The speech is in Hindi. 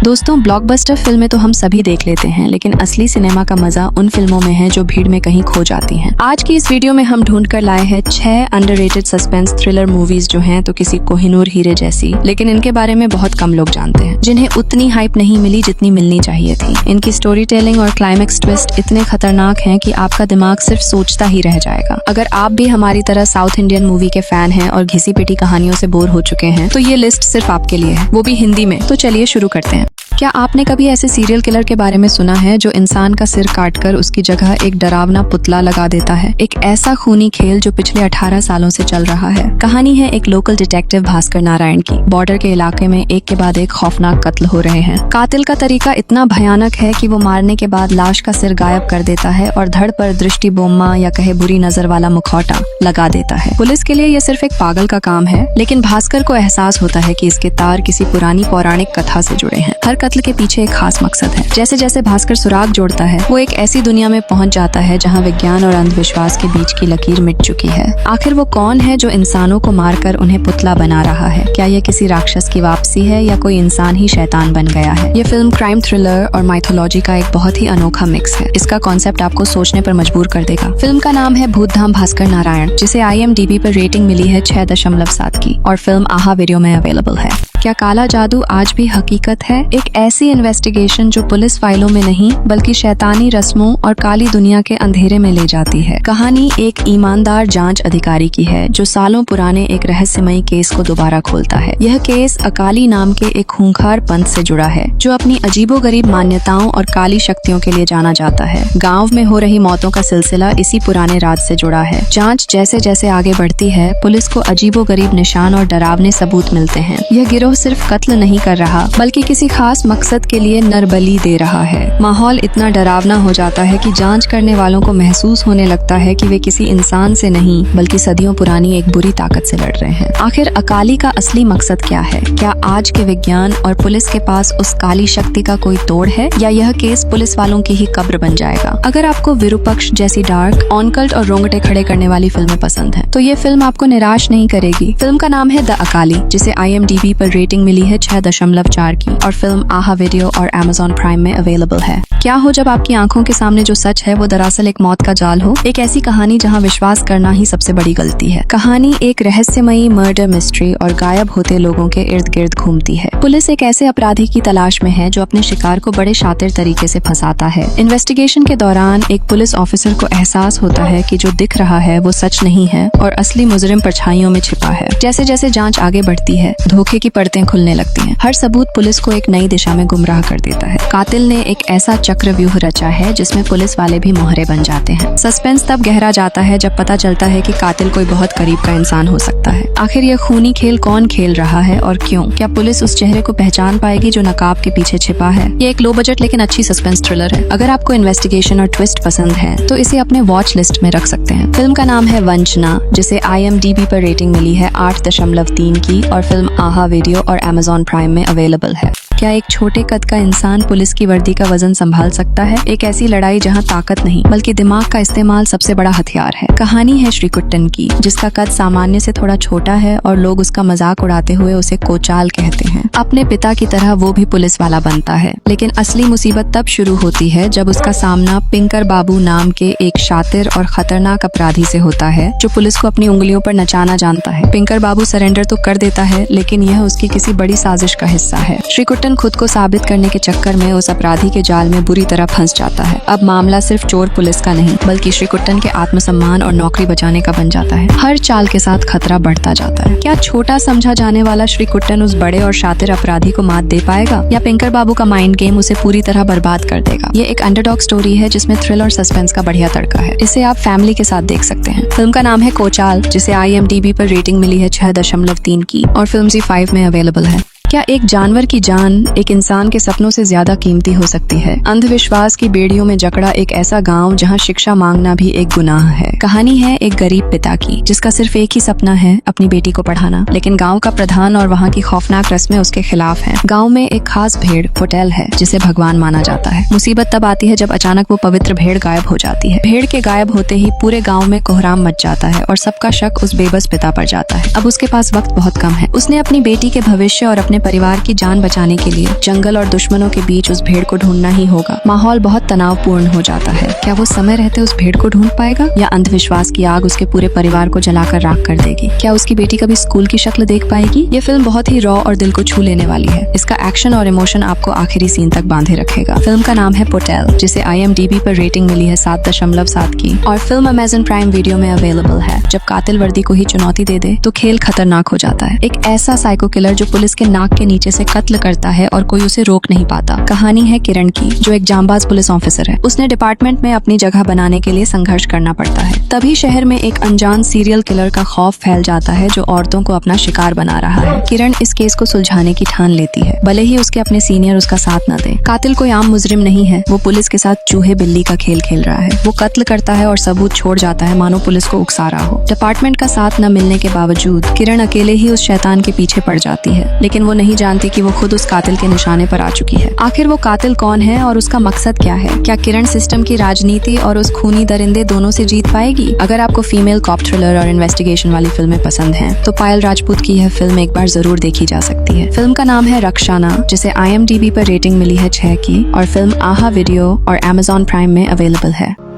दोस्तों, ब्लॉकबस्टर फिल्में तो हम सभी देख लेते हैं, लेकिन असली सिनेमा का मजा उन फिल्मों में है जो भीड़ में कहीं खो जाती हैं। आज की इस वीडियो में हम ढूंढ कर लाए हैं 6 अंडररेटेड सस्पेंस थ्रिलर मूवीज जो हैं तो किसी कोहिनूर हीरे जैसी, लेकिन इनके बारे में बहुत कम लोग जानते हैं, जिन्हें उतनी हाइप नहीं मिली जितनी मिलनी चाहिए थी। इनकी स्टोरी टेलिंग और क्लाइमेक्स ट्विस्ट इतने खतरनाक हैं कि आपका दिमाग सिर्फ सोचता ही रह जाएगा। अगर आप भी हमारी तरह साउथ इंडियन मूवी के फैन हैं और घिसी पिटी कहानियों से बोर हो चुके हैं, तो ये लिस्ट सिर्फ आपके लिए है, वो भी हिंदी में। तो चलिए शुरू करते हैं। क्या आपने कभी ऐसे सीरियल किलर के बारे में सुना है जो इंसान का सिर काटकर उसकी जगह एक डरावना पुतला लगा देता है? एक ऐसा खूनी खेल जो पिछले 18 सालों से चल रहा है। कहानी है एक लोकल डिटेक्टिव भास्कर नारायण की। बॉर्डर के इलाके में एक के बाद एक खौफनाक कत्ल हो रहे हैं। कातिल का तरीका इतना भयानक है कि वो मारने के बाद लाश का सिर गायब कर देता है और धड़ पर दृष्टि बोम्मा या कहे बुरी नजर वाला मुखौटा लगा देता है। पुलिस के लिए यह सिर्फ एक पागल का काम है, लेकिन भास्कर को एहसास होता है कि इसके तार किसी पुरानी पौराणिक कथा से जुड़े हैं। हर कत्ल के पीछे एक खास मकसद है। जैसे जैसे भास्कर सुराग जोड़ता है, वो एक ऐसी दुनिया में पहुंच जाता है जहां विज्ञान और अंधविश्वास के बीच की लकीर मिट चुकी है। आखिर वो कौन है जो इंसानों को मारकर उन्हें पुतला बना रहा है? क्या यह किसी राक्षस की वापसी है या कोई इंसान ही शैतान बन गया है? ये फिल्म क्राइम थ्रिलर और माइथोलॉजी का एक बहुत ही अनोखा मिक्स है। इसका कॉन्सेप्ट आपको सोचने पर मजबूर कर देगा। फिल्म का नाम है भूतधाम भास्कर नारायण, जिसे IMDb पर रेटिंग मिली है 6.7 की, और फिल्म आहा वीडियो में अवेलेबल है। क्या काला जादू आज भी हकीकत है? एक ऐसी इन्वेस्टिगेशन जो पुलिस फाइलों में नहीं बल्कि शैतानी रस्मों और काली दुनिया के अंधेरे में ले जाती है। कहानी एक ईमानदार जांच अधिकारी की है जो सालों पुराने एक रहस्यमयी केस को दोबारा खोलता है। यह केस अकाली नाम के एक खूंखार पंथ से जुड़ा है जो अपनी अजीबोगरीब मान्यताओं और काली शक्तियों के लिए जाना जाता है। गाँव में हो रही मौतों का सिलसिला इसी पुराने राज से जुड़ा है। जाँच जैसे जैसे आगे बढ़ती है, पुलिस को अजीबोगरीब निशान और डरावने सबूत मिलते हैं। यह गिरोह सिर्फ कत्ल नहीं कर रहा बल्कि किसी खास मकसद के लिए नरबली दे रहा है। माहौल इतना डरावना हो जाता है कि जांच करने वालों को महसूस होने लगता है कि वे किसी इंसान से नहीं बल्कि सदियों पुरानी एक बुरी ताकत से लड़ रहे हैं। आखिर अकाली का असली मकसद क्या है? क्या आज के विज्ञान और पुलिस के पास उस काली शक्ति का कोई तोड़ है, या यह केस पुलिस वालों की ही कब्र बन जाएगा? अगर आपको विरूपक्ष जैसी डार्क, ऑनकल्ट और रोंगटे खड़े करने वाली फिल्में पसंद है तो ये फिल्म आपको निराश नहीं करेगी। फिल्म का नाम है द अकाली, जिसे IMDb पर रेटिंग मिली है 6.4 की, और फिल्म आहा वीडियो और Amazon प्राइम में अवेलेबल है। क्या हो जब आपकी आंखों के सामने जो सच है वो दरअसल एक मौत का जाल हो? एक ऐसी कहानी जहां विश्वास करना ही सबसे बड़ी गलती है। कहानी एक रहस्यमयी मर्डर मिस्ट्री और गायब होते लोगों के इर्द गिर्द घूमती है। पुलिस एक ऐसे अपराधी की तलाश में है जो अपने शिकार को बड़े शातिर तरीके से फंसाता है। इन्वेस्टिगेशन के दौरान एक पुलिस ऑफिसर को एहसास होता है कि जो दिख रहा है वो सच नहीं है और असली मुजरिम परछाइयों में छिपा है। जैसे जैसे जांच आगे बढ़ती है, धोखे की परतें खुलने लगती हैं। हर सबूत पुलिस को एक नई दिशा में गुमराह कर देता है। कातिल ने एक ऐसा चक्रव्यूह रचा है जिसमें पुलिस वाले भी मोहरे बन जाते हैं। सस्पेंस तब गहरा जाता है जब पता चलता है कि कातिल कोई बहुत करीब का इंसान हो सकता है। आखिर यह खूनी खेल कौन खेल रहा है और क्यों? क्या पुलिस उस चेहरे को पहचान पाएगी जो नकाब के पीछे छिपा है? ये एक लो बजट लेकिन अच्छी सस्पेंस थ्रिलर है। अगर आपको इन्वेस्टिगेशन और ट्विस्ट पसंद है तो इसे अपने वॉच लिस्ट में रख सकते हैं। फिल्म का नाम है वंचना, जिसे IMDb पर रेटिंग मिली है 8.3 की, और फिल्म आहा वीडियो और Amazon प्राइम में अवेलेबल है। क्या एक छोटे कद का इंसान पुलिस की वर्दी का वजन संभाल सकता है? एक ऐसी लड़ाई जहां ताकत नहीं बल्कि दिमाग का इस्तेमाल सबसे बड़ा हथियार है। कहानी है श्रीकुट्टन की, जिसका कद सामान्य से थोड़ा छोटा है और लोग उसका मजाक उड़ाते हुए उसे कोचाल कहते हैं। अपने पिता की तरह वो भी पुलिस वाला बनता है, लेकिन असली मुसीबत तब शुरू होती है जब उसका सामना पिंकर बाबू नाम के एक शातिर और खतरनाक अपराधी से होता है जो पुलिस को अपनी उंगलियों पर नचाना जानता है। पिंकर बाबू सरेंडर तो कर देता है, लेकिन यह उसकी किसी बड़ी साजिश का हिस्सा है। श्रीकुट्टन खुद को साबित करने के चक्कर में उस अपराधी के जाल में बुरी तरह फंस जाता है। अब मामला सिर्फ चोर पुलिस का नहीं बल्कि श्रीकुट्टन के आत्मसम्मान और नौकरी बचाने का बन जाता है। हर चाल के साथ खतरा बढ़ता जाता है। क्या छोटा समझा जाने वाला श्रीकुट्टन उस बड़े और शातिर अपराधी को मात दे पाएगा, या पिंकर बाबू का माइंड गेम उसे पूरी तरह बर्बाद कर देगा? ये एक अंडरडॉग स्टोरी है जिसमें थ्रिल और सस्पेंस का बढ़िया तड़का है। इसे आप फैमिली के साथ देख सकते हैं। फिल्म का नाम है कोचाल, जिसे IMDb पर रेटिंग मिली है 6.3 की, और फिल्म Z5 में अवेलेबल है। क्या एक जानवर की जान एक इंसान के सपनों से ज्यादा कीमती हो सकती है? अंधविश्वास की बेड़ियों में जकड़ा एक ऐसा गांव जहां शिक्षा मांगना भी एक गुनाह है। कहानी है एक गरीब पिता की जिसका सिर्फ एक ही सपना है, अपनी बेटी को पढ़ाना, लेकिन गांव का प्रधान और वहां की खौफनाक रस्में उसके खिलाफ हैं। गांव में एक खास भेड़ होटल है जिसे भगवान माना जाता है। मुसीबत तब आती है जब अचानक वो पवित्र भेड़ गायब हो जाती है। भेड़ के गायब होते ही पूरे गाँव में कोहराम मच जाता है और सबका शक उस बेबस पिता पर जाता है। अब उसके पास वक्त बहुत कम है। उसने अपनी बेटी के भविष्य और अपने अपने परिवार की जान बचाने के लिए जंगल और दुश्मनों के बीच उस भेड़ को ढूंढना ही होगा। माहौल बहुत तनावपूर्ण हो जाता है। क्या वो समय रहते उस भेड़ को ढूंढ पाएगा या अंधविश्वास की आग उसके पूरे परिवार को जलाकर राख कर देगी? क्या उसकी बेटी कभी स्कूल की शक्ल देख पाएगी? ये फिल्म बहुत ही रॉ और दिल को छू लेने वाली है। इसका एक्शन और इमोशन आपको आखिरी सीन तक बांधे रखेगा। फिल्म का नाम है पोटेल, जिसे IMDb पर रेटिंग मिली है 7.7 की, और फिल्म अमेज़न प्राइम वीडियो में अवेलेबल है। जब कातिल वर्दी को ही चुनौती दे दे तो खेल खतरनाक हो जाता है। एक ऐसा साइको किलर जो पुलिस के नाक के नीचे से कत्ल करता है और कोई उसे रोक नहीं पाता। कहानी है किरण की, जो एक जांबाज पुलिस ऑफिसर है। उसने डिपार्टमेंट में अपनी जगह बनाने के लिए संघर्ष करना पड़ता है। तभी शहर में एक अनजान सीरियल किलर का खौफ फैल जाता है जो औरतों को अपना शिकार बना रहा है। किरण इस केस को सुलझाने की ठान लेती है, भले ही उसके अपने सीनियर उसका साथ न दे। कातिल कोई आम मुजरिम नहीं है, वो पुलिस के साथ चूहे बिल्ली का खेल खेल रहा है। वो कत्ल करता है और सबूत छोड़ जाता है, मानो पुलिस को उकसा रहा हो। डिपार्टमेंट का साथ न मिलने के बावजूद किरण अकेले ही उस शैतान के पीछे पड़ जाती है, लेकिन वो नहीं जानती कि वो खुद उस कातिल के निशाने पर आ चुकी है। आखिर वो कातिल कौन है और उसका मकसद क्या है? क्या किरण सिस्टम की राजनीति और उस खूनी दरिंदे दोनों से जीत पाएगी? अगर आपको फीमेल कॉप थ्रिलर और इन्वेस्टिगेशन वाली फिल्में पसंद हैं, तो पायल राजपूत की यह फिल्म एक बार जरूर देखी जा सकती है। फिल्म का नाम है रक्षाना, जिसे IMDb पर रेटिंग मिली है 6 की, और फिल्म आहा वीडियो और Amazon प्राइम में अवेलेबल है।